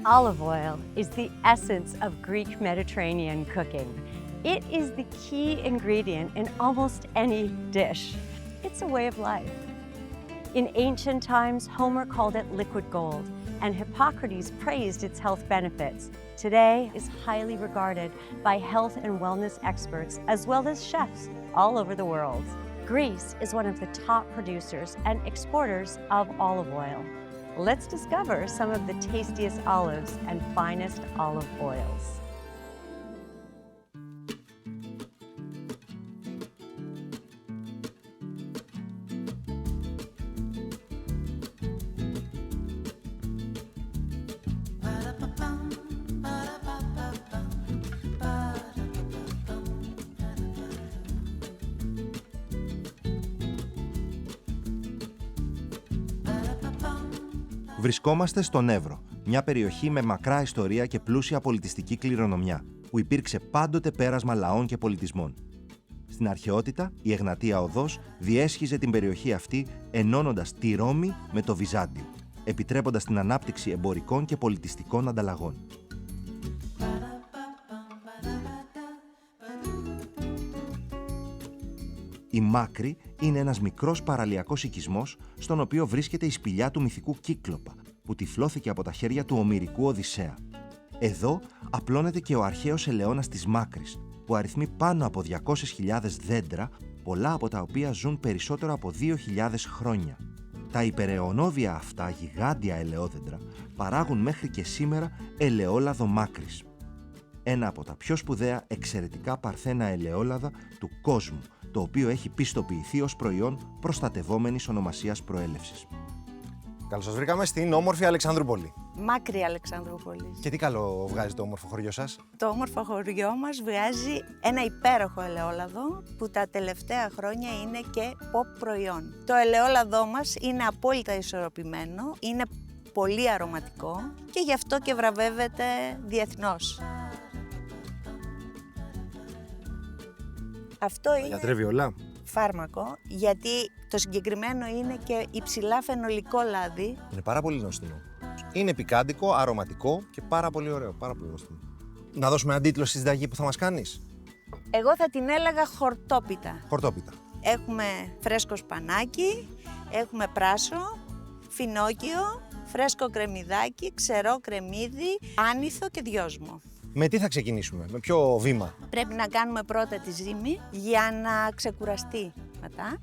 Olive oil is the essence of Greek Mediterranean cooking. It is the key ingredient in almost any dish. It's a way of life. In ancient times, Homer called it liquid gold, and Hippocrates praised its health benefits. Today, it's highly regarded by health and wellness experts, as well as chefs all over the world. Greece is one of the top producers and exporters of olive oil. Let's discover some of the tastiest olives and finest olive oils. Βρισκόμαστε στον Εύρο, μια περιοχή με μακρά ιστορία και πλούσια πολιτιστική κληρονομιά, που υπήρξε πάντοτε πέρασμα λαών και πολιτισμών. Στην αρχαιότητα, η Εγνατία Οδός διέσχιζε την περιοχή αυτή, ενώνοντας τη Ρώμη με το Βυζάντιο, επιτρέποντας την ανάπτυξη εμπορικών και πολιτιστικών ανταλλαγών. Η Μάκρη είναι ένας μικρός παραλιακός οικισμός, στον οποίο βρίσκεται η σπηλιά του μυθικού Κύκλοπα, που τυφλώθηκε από τα χέρια του ομηρικού Οδυσσέα. Εδώ απλώνεται και ο αρχαίος ελαιώνας της Μάκρης, που αριθμεί πάνω από 200.000 δέντρα, πολλά από τα οποία ζουν περισσότερο από 2.000 χρόνια. Τα υπεραιωνόβια αυτά γιγάντια ελαιόδεντρα παράγουν μέχρι και σήμερα ελαιόλαδο Μάκρης. Ένα από τα πιο σπουδαία εξαιρετικά παρθένα ελαιόλαδα του κόσμου, το οποίο έχει πιστοποιηθεί ως προϊόν προστατευόμενης ονομασίας προέλευσης. Καλώς σας βρήκαμε στην όμορφη Αλεξανδρούπολη. Μάκρη Αλεξανδρούπολη. Και τι καλό βγάζει το όμορφο χωριό σας? Το όμορφο χωριό μας βγάζει ένα υπέροχο ελαιόλαδο που τα τελευταία χρόνια είναι και pop προϊόν. Το ελαιόλαδό μας είναι απόλυτα ισορροπημένο, είναι πολύ αρωματικό και γι' αυτό και βραβεύεται διεθνώς. Αυτό είναι Γιατρεύει όλα. φάρμακο, γιατί το συγκεκριμένο είναι και υψηλά φαινολικό λάδι. Είναι πάρα πολύ νόστιμο. Είναι πικάντικο, αρωματικό και πάρα πολύ ωραίο. Πάρα πολύ νόστιμο. Να δώσουμε έναν τίτλο στη συνταγή που θα μας κάνεις. Εγώ θα την έλεγα χορτόπιτα. Χορτόπιτα. Έχουμε φρέσκο σπανάκι, έχουμε πράσο, φινόκιο, φρέσκο κρεμμυδάκι, ξερό κρεμμύδι, άνηθο και δυόσμο. Με τι θα ξεκινήσουμε, με ποιο βήμα? Πρέπει να κάνουμε πρώτα τη ζύμη για να ξεκουραστεί μετά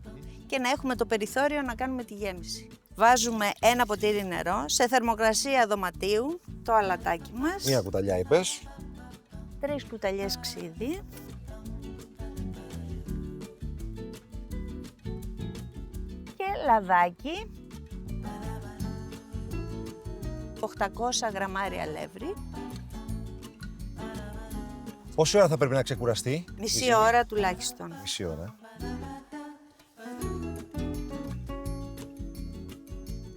και να έχουμε το περιθώριο να κάνουμε τη γέμιση. Βάζουμε ένα ποτήρι νερό σε θερμοκρασία δωματίου, το αλατάκι μας. Μία κουταλιά είπες. 3 κουταλιές ξύδι. Και λαδάκι. 800 γραμμάρια αλεύρι. Πόση ώρα θα πρέπει να ξεκουραστεί? Μισή ώρα τουλάχιστον. Μισή ώρα.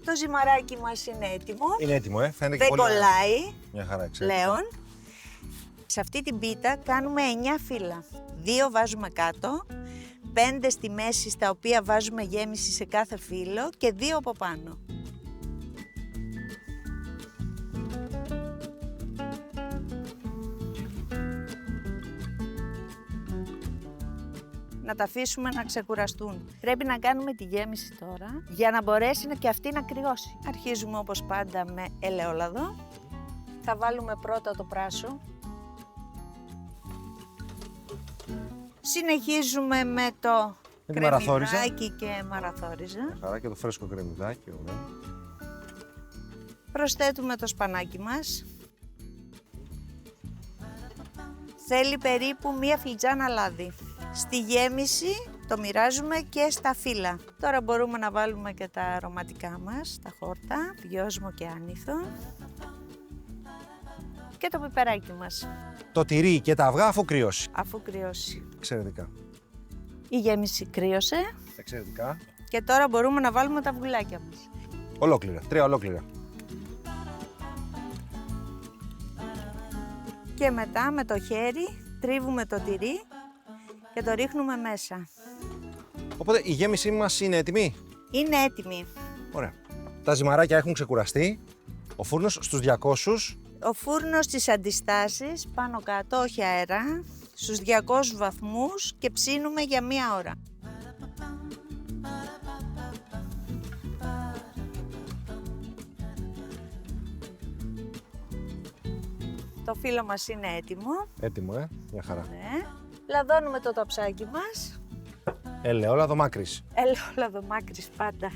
Το ζυμαράκι μας είναι έτοιμο. Είναι έτοιμο, φαίνεται και Δεν πολύ. κολλάει Μια χαρά, εξαιρετικά. πλέον. Σε αυτή την πίτα κάνουμε 9 φύλλα. 2 βάζουμε κάτω, 5 στη μέση στα οποία βάζουμε γέμιση σε κάθε φύλλο και 2 από πάνω. Να τα αφήσουμε να ξεκουραστούν. Πρέπει να κάνουμε τη γέμιση τώρα για να μπορέσει και αυτή να κρυώσει. Αρχίζουμε όπως πάντα με ελαιόλαδο. Θα βάλουμε πρώτα το πράσο. Συνεχίζουμε με το κρεμμυδάκι και μαραθόριζα. Χαρά και το φρέσκο κρεμμυδάκι, ωραία. Προσθέτουμε το σπανάκι μας. Θέλει περίπου 1 φλιτζάνα λάδι. Στη γέμιση το μοιράζουμε και στα φύλλα. Τώρα μπορούμε να βάλουμε και τα αρωματικά μας, τα χόρτα, δυόσμο και άνηθο. Και το πιπεράκι μας. Το τυρί και τα αυγά αφού κρυώσει. Αφού κρυώσει. Εξαιρετικά. Η γέμιση κρύωσε Εξαιρετικά. και τώρα μπορούμε να βάλουμε τα αυγουλάκια μας. Ολόκληρα, 3 ολόκληρα. Και μετά με το χέρι τρίβουμε το τυρί και το ρίχνουμε μέσα. Οπότε η γέμισή μας είναι έτοιμη. Είναι έτοιμη. Ωραία. Τα ζυμαράκια έχουν ξεκουραστεί. Ο φούρνος στους 200 Ο φούρνος στις αντιστάσεις, πάνω κάτω, όχι αέρα, στους 200 βαθμούς και ψήνουμε για 1 ώρα. Το φύλλο μας είναι έτοιμο. Έτοιμο, μια χαρά. Ναι. Λαδώνουμε το ταψάκι μας. Ελαιόλαδο μάκρης. Ελαιόλαδο μάκρης πάντα.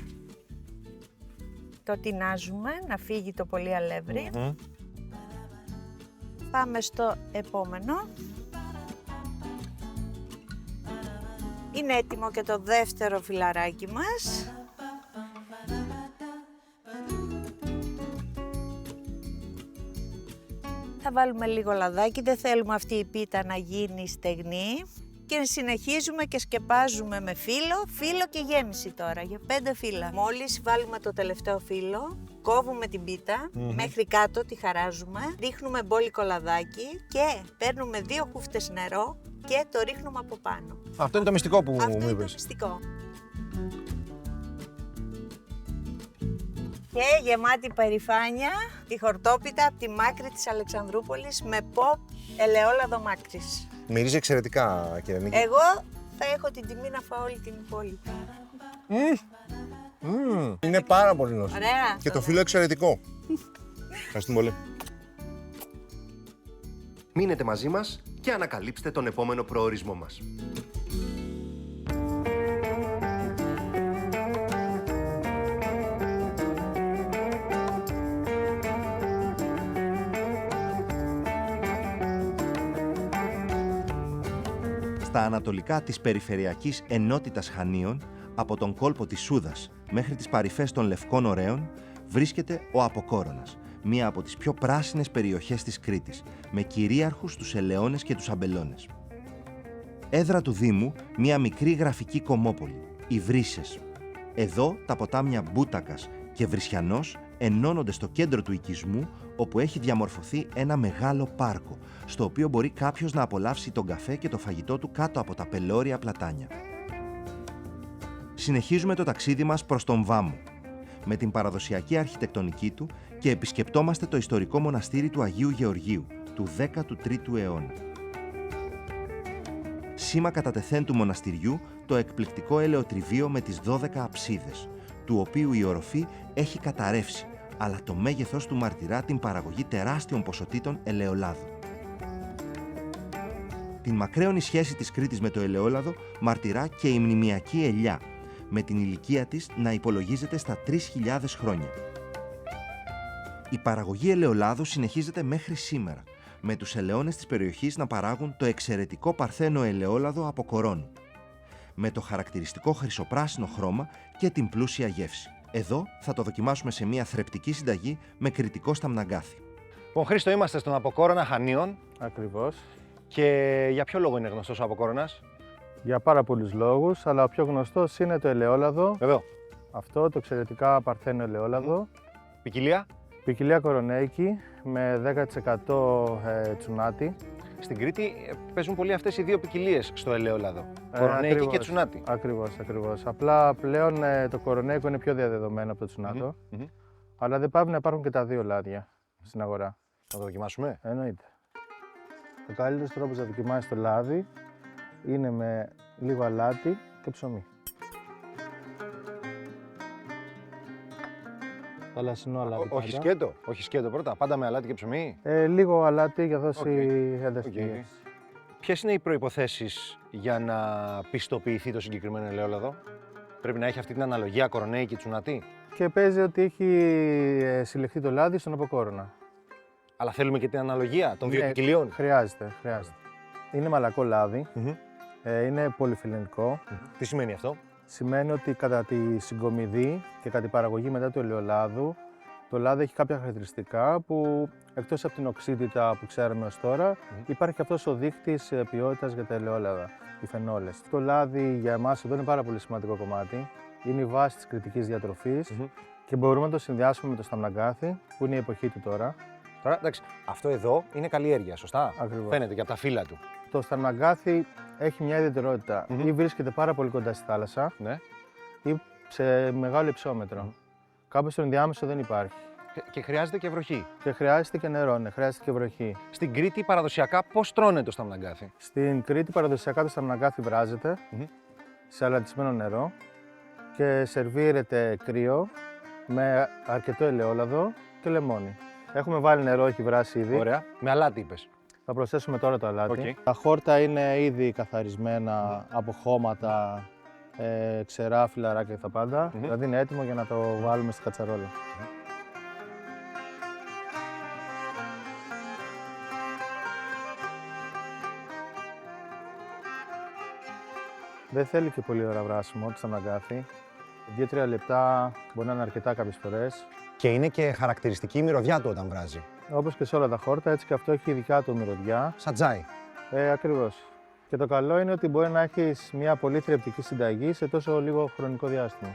Το τεινάζουμε να φύγει το πολύ αλεύρι. Πάμε στο επόμενο. Είναι έτοιμο και το δεύτερο φυλαράκι μας. Θα βάλουμε λίγο λαδάκι, δεν θέλουμε αυτή η πίτα να γίνει στεγνή. Και συνεχίζουμε και σκεπάζουμε με φύλλο και γέμιση τώρα, για 5 φύλλα. Μόλις βάλουμε το τελευταίο φύλλο, κόβουμε την πίτα μέχρι κάτω, τη χαράζουμε, ρίχνουμε μπόλικο λαδάκι και παίρνουμε 2 χούφτες νερό και το ρίχνουμε από πάνω. Αυτό είναι το μυστικό που Αυτό μου είναι το είπες. μυστικό. Και γεμάτη περηφάνεια τη χορτόπιτα από τη μάκρη της Αλεξανδρούπολης με pop ελαιόλαδο μάκρης. Μυρίζει εξαιρετικά, κύριε Νίκη. Εγώ θα έχω την τιμή να φάω όλη την υπόλοιπη. Είναι πάρα πολύ νόστιμο. Ωραία. Και το φύλλο εξαιρετικό. Ευχαριστούμε πολύ. Μείνετε μαζί μας και ανακαλύψτε τον επόμενο προορισμό μας. Στα ανατολικά της περιφερειακής ενότητας Χανίων, από τον κόλπο της Σούδας μέχρι τις παρυφές των Λευκών Ωραίων, βρίσκεται ο Αποκόρονας, μία από τις πιο πράσινες περιοχές της Κρήτης, με κυρίαρχους τους ελαιώνες και τους αμπελώνες. Έδρα του Δήμου, μία μικρή γραφική κομμόπολη, οι Βρύσσες. Εδώ τα ποτάμια Μπούτακας και Βρυσιανός ενώνονται στο κέντρο του οικισμού, όπου έχει διαμορφωθεί ένα μεγάλο πάρκο, στο οποίο μπορεί κάποιος να απολαύσει τον καφέ και το φαγητό του κάτω από τα πελώρια πλατάνια. Συνεχίζουμε το ταξίδι μας προς τον Βάμο, με την παραδοσιακή αρχιτεκτονική του και επισκεπτόμαστε το ιστορικό μοναστήρι του Αγίου Γεωργίου, του 13ου αιώνα. Σήμα κατά τεθέν του μοναστηριού το εκπληκτικό ελαιοτριβείο με τις 12 αψίδες, του οποίου η οροφή έχει καταρρεύσει, αλλά το μέγεθος του μαρτυρά την παραγωγή τεράστιων ποσοτήτων ελαιολάδου. Την μακραίωνη σχέση της Κρήτης με το ελαιόλαδο μαρτυρά και η μνημιακή ελιά, με την ηλικία της να υπολογίζεται στα 3.000 χρόνια. Η παραγωγή ελαιολάδου συνεχίζεται μέχρι σήμερα, με τους ελαιώνες της περιοχής να παράγουν το εξαιρετικό παρθένο ελαιόλαδο από κορώνου, με το χαρακτηριστικό χρυσοπράσινο χρώμα και την πλούσια γεύση. Εδώ θα το δοκιμάσουμε σε μια θρεπτική συνταγή με κρητικό σταμναγκάθι. Λοιπόν, Χρήστο, είμαστε στον Αποκόρονα Χανίων. Ακριβώς. Και για ποιο λόγο είναι γνωστός ο Αποκόρονας? Για πάρα πολλούς λόγους, αλλά ο πιο γνωστός είναι το ελαιόλαδο. Εδώ. Αυτό το εξαιρετικά παρθένο ελαιόλαδο. Ποικιλία. Ποικιλία κορονέικη με 10% τσουνάτι. Στην Κρήτη παίζουν πολύ αυτές οι δύο ποικιλίες στο ελαιόλαδο. Κορονέικη και τσουνάτι. Ακριβώς. Απλά πλέον το κορονέικο είναι πιο διαδεδομένο από το τσουνάτο. Αλλά δεν πάβει να υπάρχουν και τα δύο λάδια στην αγορά. Θα το δοκιμάσουμε. Εννοείται. Ο καλύτερος τρόπος να δοκιμάσεις το λάδι είναι με λίγο αλάτι και ψωμί. Το αλασσινό αλάτι. Όχι σκέτο. Όχι σκέτο πρώτα. Πάντα με αλάτι και ψωμί. Λίγο αλάτι για να δώσει ένταση. Ποιες είναι οι προϋποθέσεις για να πιστοποιηθεί το συγκεκριμένο ελαιόλαδο? Πρέπει να έχει αυτή την αναλογία κορονέικη και τσουνατή. Και παίζει ότι έχει συλλεχθεί το λάδι στον Αποκόρονα. Αλλά θέλουμε και την αναλογία των δύο ποικιλίων. Χρειάζεται. Είναι μαλακό λάδι. Είναι πολυφιλενικό. Τι σημαίνει αυτό? Σημαίνει ότι κατά τη συγκομιδή και κατά την παραγωγή μετά του ελαιολάδου, το λάδι έχει κάποια χαρακτηριστικά που εκτός από την οξύτητα που ξέραμε ως τώρα, υπάρχει και αυτός ο δείκτης ποιότητας για τα ελαιόλαδα, οι φενόλες. Το λάδι για εμάς εδώ είναι πάρα πολύ σημαντικό κομμάτι. Είναι η βάση της κρητικής διατροφής και μπορούμε να το συνδυάσουμε με το σταμναγκάθι, που είναι η εποχή του τώρα. Τώρα, εντάξει, αυτό εδώ είναι καλλιέργεια, σωστά? Ακριβώς. Φαίνεται και από τα φύλλα του. Το σταμναγκάθι έχει μια ιδιαιτερότητα. Ή βρίσκεται πάρα πολύ κοντά στη θάλασσα, Ναι. ή σε μεγάλο υψόμετρο. Κάπου στο ενδιάμεσο δεν υπάρχει. Και χρειάζεται και βροχή. Και χρειάζεται και νερό, ναι, χρειάζεται και βροχή. Στην Κρήτη παραδοσιακά πώς τρώνε το σταμναγκάθι? Στην Κρήτη παραδοσιακά το σταμναγκάθι βράζεται σε αλατισμένο νερό και σερβίρεται κρύο με αρκετό ελαιόλαδο και λεμόνι. Έχουμε βάλει νερό, έχει βράσει ήδη. Ωραία. Με αλάτι είπες. Θα προσθέσουμε τώρα το αλάτι. Οκ. Τα χόρτα είναι ήδη καθαρισμένα από χώματα, ξερά, φιλαράκια και τα πάντα. Δηλαδή είναι έτοιμο για να το βάλουμε στην κατσαρόλα. Δεν θέλει και πολύ ώρα βράσιμο το σταμναγκάθι. 2-3 λεπτά μπορεί να είναι αρκετά κάποιες φορές. Και είναι και χαρακτηριστική η μυρωδιά του όταν βράζει. Όπως και σε όλα τα χόρτα, έτσι και αυτό έχει ειδικά του μυρωδιά. Σαν τζάι. Ακριβώς. Και το καλό είναι ότι μπορεί να έχεις μια πολύ θρεπτική συνταγή σε τόσο λίγο χρονικό διάστημα.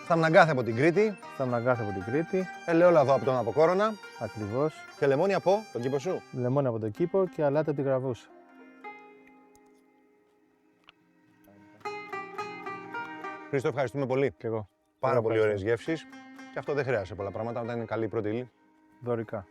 Σταμναγκάθι από την Κρήτη, Σταμναγκάθι από την Κρήτη, ελαιόλαδο από τον Αποκόρονα ακριβώς. και λεμόνι από τον κήπο σου. Λεμόνι από τον κήπο και αλάτι από την Γραβούσα. Χρήστο, ευχαριστούμε πολύ. Και εγώ. Πάρα πολύ ευχαριστώ. ωραίες γεύσεις. Και αυτό δεν χρειάζεται πολλά πράγματα όταν είναι καλή η πρώτη ύλη. Δωρικά.